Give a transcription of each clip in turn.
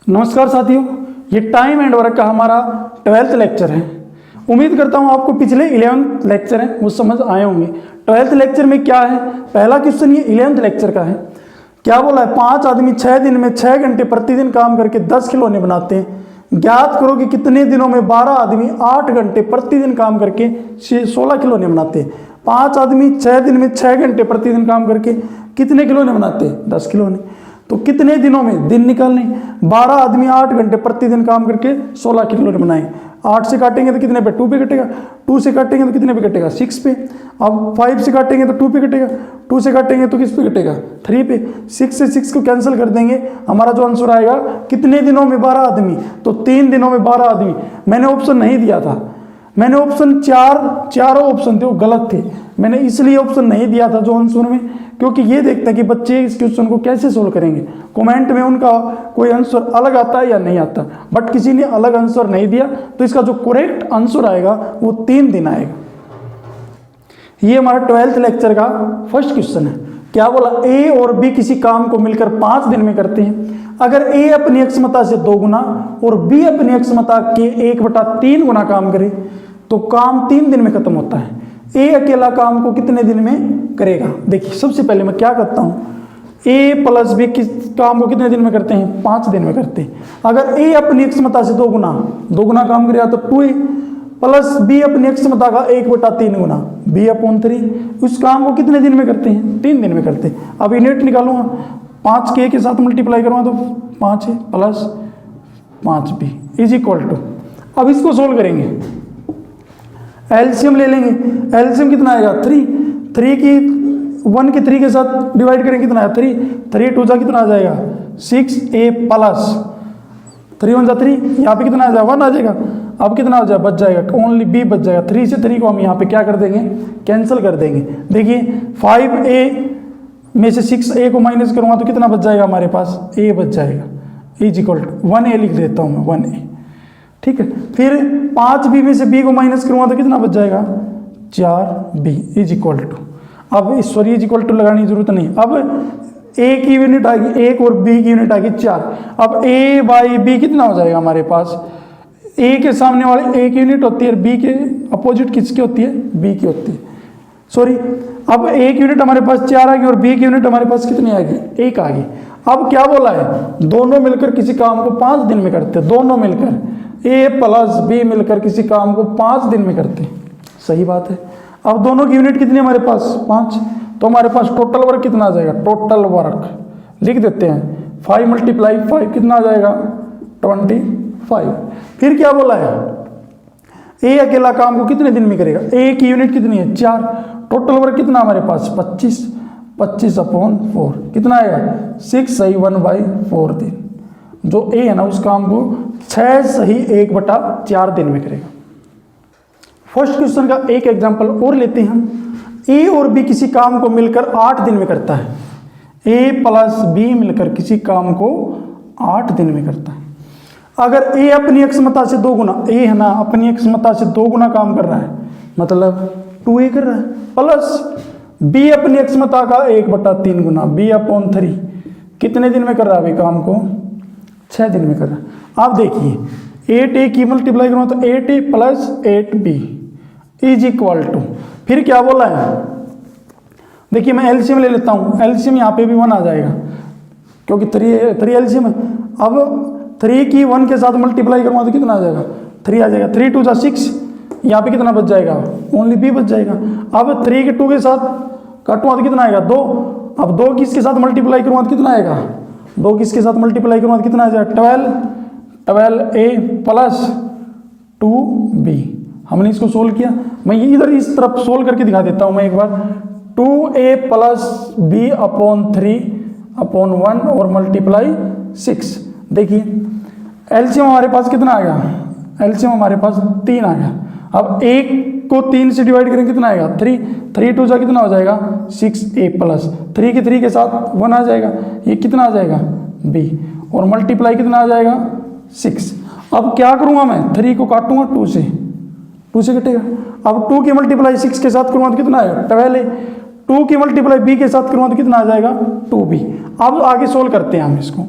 नमस्कार साथियों, ये टाइम एंड वर्क का हमारा 12th लेक्चर है। उम्मीद करता हूँ आपको पिछले 11th लेक्चर हैं वो समझ आए होंगे। 12th लेक्चर में क्या है, पहला क्वेश्चन ये 11th लेक्चर का है। क्या बोला है, 5 आदमी 6 दिन में 6 घंटे प्रतिदिन काम करके 10 खिलौने बनाते हैं। ज्ञात करो कि कितने दिनों में 12 आदमी 8 घंटे प्रतिदिन काम करके 16 खिलौने बनाते हैं। 5 आदमी 6 दिन में 6 घंटे प्रतिदिन काम करके कितने खिलौने बनाते हैं? 10 खिलौने। तो कितने दिनों में, दिन निकालने, 12 आदमी 8 घंटे प्रतिदिन काम करके 16 खिलौने बनाए। 8 से काटेंगे तो कितने पे? 2 पे कटेगा। 2 से काटेंगे तो कितने पे कटेगा? 6 पे। अब 5 से काटेंगे तो 2 पे कटेगा। 2 से काटेंगे तो किस पे कटेगा? 3 पे। 6 से 6 को कैंसिल कर देंगे, हमारा जो आंसर आएगा कितने दिनों में 12 आदमी, तो 3 दिनों में 12 आदमी। मैंने ऑप्शन नहीं दिया था, मैंने ऑप्शन चारों ऑप्शन थे वो गलत थे। मैंने इसलिए ऑप्शन नहीं दिया था जो आंसर में, क्योंकि ये देखते हैं कि बच्चे इस क्वेश्चन को कैसे सोल्व करेंगे। कमेंट में उनका कोई आंसर अलग आता है या नहीं आता, बट किसी ने अलग आंसर नहीं दिया, तो इसका जो करेक्ट आंसर आएगा वो 3 दिन आएगा। ये हमारा 12th लेक्चर का फर्स्ट क्वेश्चन है। क्या बोला, ए और बी किसी काम को मिलकर 5 दिन में करते हैं। अगर ए अपनी अक्षमता से 2 गुना और बी अपनी अक्षमता के 1/3 गुना काम करे तो काम 3 दिन में खत्म होता है। ए अकेला काम को कितने दिन में करेगा? देखिए, सबसे पहले मैं क्या करता हूं, ए प्लस बी किस काम को कितने दिन में करते हैं? 5 दिन में करते हैं। अगर ए अपनी क्षमता से 2 गुना काम करेगा तो 2a प्लस बी अपनी क्षमता का 1/3 गुना b/3, उस काम को कितने दिन में करते हैं? 3 दिन में करते हैं। अब यूनिट निकालूंगा, 5 के के साथ मल्टीप्लाई करूंगा तो 5a plus 5b is equal to, अब इसको सोल्व करेंगे, एलसीएम ले लेंगे। एलसीएम कितना आएगा? 3 की 1 के 3 के साथ डिवाइड करेंगे, कितना आया? 3 2 जा कितना आ जाएगा? 6a प्लस 3 1 जा 3, यहाँ पे कितना आ जाएगा? 1 आ जाएगा। अब कितना हो जाएगा? बच जाएगा, ओनली b बच जाएगा। 3 से 3 को हम यहाँ पे क्या कर देंगे? कैंसिल कर देंगे। देखिए 5a में से 6a को माइनस करूँगा तो कितना बच जाएगा हमारे पास? a बच जाएगा इज इक्वल टू 1a लिख देता हूँ मैं, 1a। ठीक है, फिर 5b में से b को माइनस करूँगा तो कितना बच जाएगा? 4b इज इक्वल टू, अब सॉरी इज इक्वल टू लगाने की जरूरत नहीं। अब a की यूनिट आ गई 1 और b की यूनिट आ गई 4। अब a बाई b कितना हो जाएगा हमारे पास? a के सामने वाले a की यूनिट होती है, b के अपोजिट किसकी होती है? b की होती है, सॉरी। अब a की यूनिट हमारे पास 4 आ गई और b की यूनिट हमारे पास कितनी आ गई? 1 आ गई। अब क्या बोला है, दोनों मिलकर किसी काम को 5 दिन में करते हैं। दोनों मिलकर a प्लस b मिलकर किसी काम को 5 दिन में करते हैं, सही बात है। अब दोनों की यूनिट कितनी हमारे पास? 5, तो हमारे पास टोटल वर्क कितना आ जाएगा? टोटल वर्क लिख देते हैं, 5 × 5 कितना आ जाएगा? 25। फिर क्या बोला है, ए अकेला काम को कितने दिन में करेगा? ए की यूनिट कितनी है? 4। टोटल वर्क कितना हमारे पास? 25/4 कितना आएगा? 6 सही 1/4 दिन। जो ए है ना, उस काम को 6 सही 1/4 दिन में करेगा। फर्स्ट क्वेश्चन का एक एग्जांपल और लेते हैं हम। ए और बी किसी काम को मिलकर 8 दिन में करता है। ए प्लस बी मिलकर किसी काम को 8 दिन में करता है। अगर ए अपनी अक्षमता से 2 गुना, ए है ना, अपनी अक्षमता से 2 गुना काम कर रहा है, मतलब 2a कर रहा है, प्लस बी अपनी अक्षमता का 1/3 गुना b/3 कितने दिन में कर रहा है अभी काम को? 6 दिन में कर रहा है। अब देखिए 8a की मल्टीप्लाई करूँ तो 8a plus 8b is equal to, फिर क्या बोला है, देखिए मैं एलसीएम ले लेता हूँ। एलसीएम यहाँ पे भी 1 आ जाएगा क्योंकि 3 एलसीएम है। अब 3 की 1 के साथ मल्टीप्लाई करूँगा तो कितना आ जाएगा? 3 आ जाएगा। 3 2 जा 6, यहाँ पे कितना बच जाएगा? ओनली b बच जाएगा। अब 3 के 2 के साथ काटूंगा तो कितना आएगा? 2। अब 2 किसके साथ मल्टीप्लाई करूँगा तो कितना आएगा? 2 किसके साथ मल्टीप्लाई करूँगा तो कितना आ जाएगा? 12a plus 2b। हमने इसको सोल्व किया, मैं इधर इस तरफ सोल्व करके दिखा देता हूँ मैं एक बार। 2a प्लस b/3/1 और मल्टीप्लाई 6। देखिए एलसीएम हमारे पास कितना आ गया? एलसीएम हमारे पास 3 आ गया। अब 1 को 3 से डिवाइड करेंगे कितना आएगा? 3 2 जा कितना हो जाएगा? 6a प्लस 3 के 3 के साथ 1 आ जाएगा, ये कितना आ जाएगा? b, और मल्टीप्लाई कितना आ जाएगा? 6। अब क्या करूँगा मैं? 3 को काटूंगा 2 से कटेगा। अब 2 की मल्टीप्लाई 6 के साथ करूँगा तो कितना आएगा? 12a। 2 की मल्टीप्लाई b के साथ करूँगा तो कितना आ जाएगा? 2b। अब आगे सोल्व करते हैं हम इसको।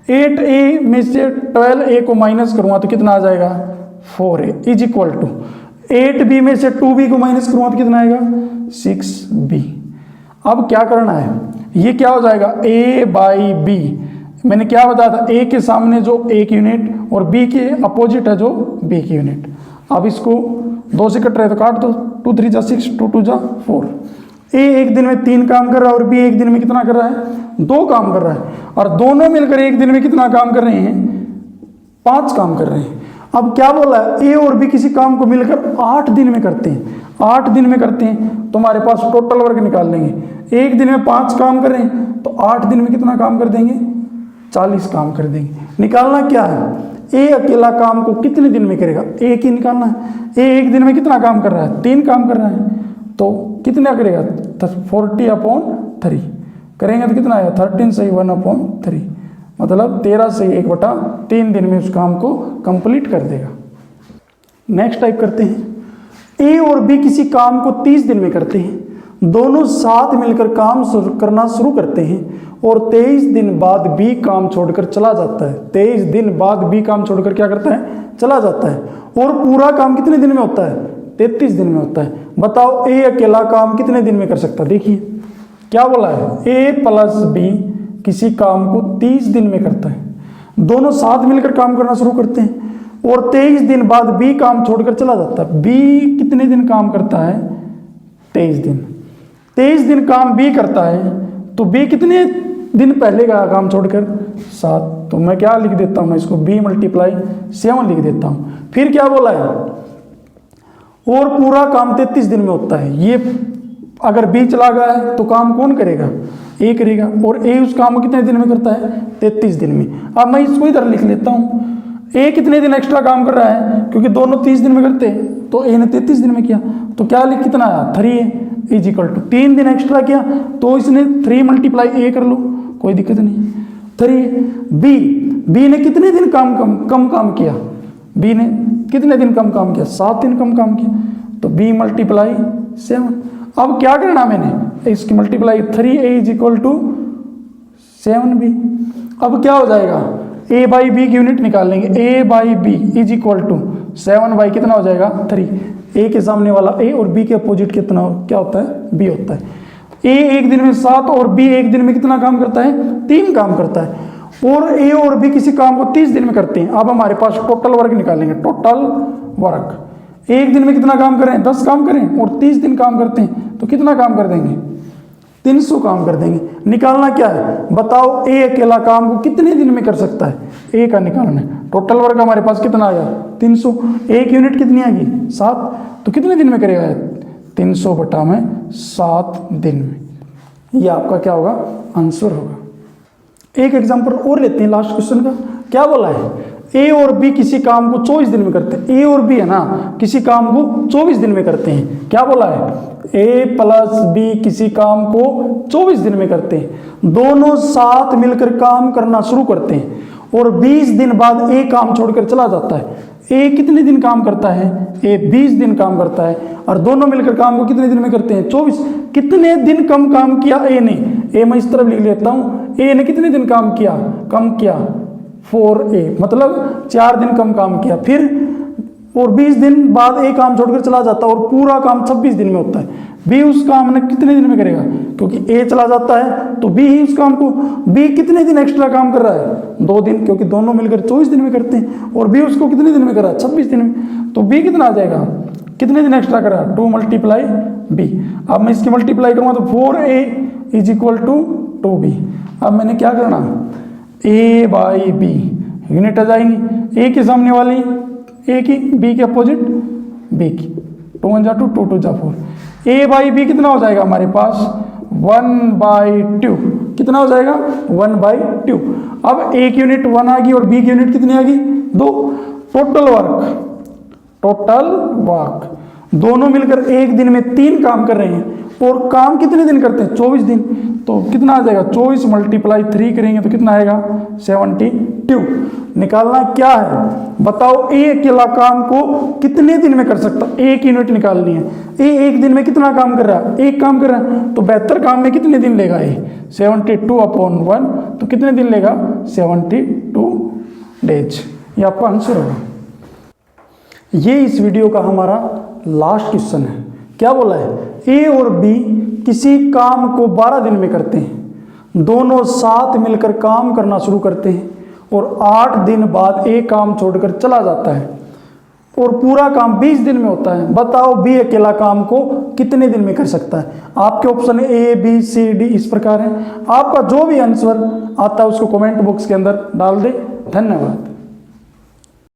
8a में से 12a को माइनस करूँगा तो कितना आ जाएगा 4a is equal to 8b में से 2b को माइनस करूँगा तो कितना आएगा 6b। अब क्या करना है, ये क्या हो जाएगा a बाई बी। मैंने क्या बताया था, a के सामने जो a की यूनिट और b के अपोजिट है जो b की यूनिट। अब इसको 2 से कट रहे तो काट दो, 2 3 जा 6, 2 2 जा 4। a एक दिन में 3 काम कर रहा है और b एक दिन में कितना कर रहा है 2 काम कर रहा है, और दोनों मिलकर एक दिन में कितना काम कर रहे हैं 5 काम कर रहे हैं। अब क्या बोला है, a और b किसी काम को मिलकर 8 दिन में करते हैं, 8 दिन में करते हैं तो हमारे पास टोटल वर्क निकाल लेंगे। एक दिन में 5 काम कर रहे हैं तो 8 दिन में कितना काम कर देंगे 40 काम कर देंगे। निकालना क्या है, ए अकेला काम को कितने दिन में करेगा, एक ही निकालना है। ए एक दिन में कितना काम कर रहा है 3 काम कर रहा है तो कितना करेगा 40/3 करेंगे तो कितना आएगा 13 से 1/3, मतलब 13 से 1/3 दिन में उस काम को कंप्लीट कर देगा। नेक्स्ट टाइप करते हैं, ए और बी किसी काम को 30 दिन में करते हैं, दोनों साथ मिलकर काम करना शुरू करते हैं और 23 दिन बाद बी काम छोड़कर चला जाता है। 23 दिन बाद बी काम छोड़कर क्या करता है चला जाता है, और पूरा काम कितने दिन में होता है 33 दिन में होता है। बताओ ए अकेला काम कितने दिन में कर सकता है, देखिए क्या बोला है, ए प्लस बी किसी काम को 30 दिन में करता है, दोनों साथ मिलकर काम करना शुरू करते हैं और 23 दिन बाद बी काम छोड़कर चला जाता है। बी कितने दिन काम करता है 23 दिन, 23 दिन काम बी करता है तो बी कितने दिन पहले का काम छोड़कर 7, तो मैं क्या लिख देता हूँ, मैं इसको b × 7 लिख देता हूँ। फिर क्या बोला है, और पूरा काम 33 दिन में होता है। ये अगर b चला गया है तो काम कौन करेगा a करेगा, और a उस काम को कितने दिन में करता है 33 दिन में। अब मैं इसको इधर लिख लेता हूँ, a कितने दिन एक्स्ट्रा काम कर रहा है क्योंकि दोनों 30 दिन में करते हैं तो a ने 33 दिन में किया तो क्या लिख कितना आया 3a इज इक्वल टू 3 दिन एक्स्ट्रा किया तो इसने 3 × a कर लो, कोई दिक्कत नहीं 3। बी ने कितने दिन कम काम किया, बी ने कितने दिन कम काम किया 7 दिन कम काम किया तो b × 7। अब क्या करना मैंने, इसकी multiply 3a is equal to 7b। अब क्या हो जाएगा a बाई बी की यूनिट निकाल लेंगे, a by B is equal to 7 by कितना हो जाएगा 3। a के सामने वाला a और b के अपोजिट कितना क्या होता है b होता है। a एक दिन में 7 और b एक दिन में कितना काम करता है 3 काम करता है, और a और b किसी काम को 30 दिन में करते हैं। अब हमारे पास टोटल वर्क निकालेंगे, टोटल वर्क एक दिन में कितना काम करें 10 काम करें और 30 दिन काम करते हैं तो कितना काम कर देंगे 300 काम कर देंगे। निकालना क्या है बताओ, ए अकेला काम को कितने दिन में कर सकता है, ए का निकालना है। टोटल वर्क हमारे पास कितना आया 300, एक यूनिट कितनी आएगी 7, तो कितने दिन में करेगा 300/7 दिन में। ये आपका क्या होगा आंसर होगा। एक एग्जांपल और लेते हैं लास्ट क्वेश्चन का। क्या बोला है, ए और बी किसी काम को 24 दिन में करते हैं। ए और बी है ना किसी काम को 24 दिन में करते हैं। क्या बोला है, ए प्लस बी किसी काम को 24 दिन में करते हैं, दोनों साथ मिलकर काम करना शुरू करते हैं और 20 दिन बाद ए काम छोड़कर चला जाता है। ए कितने दिन काम करता है, ए 20 दिन काम करता है, और दोनों मिलकर काम को कितने दिन में करते हैं 24। कितने दिन कम काम किया ए ने, ए मैं इस तरफ लिख लेता हूँ, ए ने कितने दिन काम किया, कम किया 4a, मतलब 4 दिन कम काम किया। फिर और 20 दिन बाद ए काम छोड़कर चला जाता है और पूरा काम 26 दिन में होता है। बी उस काम ने कितने दिन में करेगा, क्योंकि ए चला जाता है तो बी ही उस काम को, बी कितने दिन एक्स्ट्रा काम कर रहा है 2 दिन, क्योंकि दोनों मिलकर 24 दिन में करते हैं, और बी उसको कितने दिन में कर रहा है 26 दिन में, तो बी कितना आ जाएगा, कितने दिन एक्स्ट्रा कर रहा है 2 × b। अब मैं इसकी मल्टीप्लाई करूँगा तो 4a is equal to 2b। अब मैंने क्या करना, a बाई बी यूनिट आ जाएंगी, ए के सामने वाली ए की, बी के अपोजिट बी की, 2 × 2 2 2 4। ए बाई बी कितना हो जाएगा हमारे पास 1/2, कितना हो जाएगा 1/2। अब ए की यूनिट 1 आ गई और बी की यूनिट कितनी आ गई 2। टोटल वर्क दोनों मिलकर एक दिन में 3 काम कर रहे हैं और काम कितने दिन करते हैं 24 दिन, तो कितना आ जाएगा 24 × 3 करेंगे तो कितना आएगा 72। निकालना क्या है बताओ, ए अकेला काम को कितने दिन में कर सकता, एक यूनिट निकालनी है। ए एक दिन में कितना काम कर रहा है, एक काम कर रहा है, तो 72 काम में कितने दिन लेगा ए 72/1, तो कितने दिन लेगा 72 डेज। ये आपका आंसर होगा। ये इस वीडियो का हमारा लास्ट क्वेश्चन है। क्या बोला है, ए और बी किसी काम को 12 दिन में करते हैं, दोनों साथ मिलकर काम करना शुरू करते हैं और 8 दिन बाद ए काम छोड़कर चला जाता है और पूरा काम 20 दिन में होता है। बताओ बी अकेला काम को कितने दिन में कर सकता है। आपके option A B C D इस प्रकार है। आपका जो भी आंसर आता है उसको कमेंट बॉक्स के अंदर डाल दे। धन्यवाद।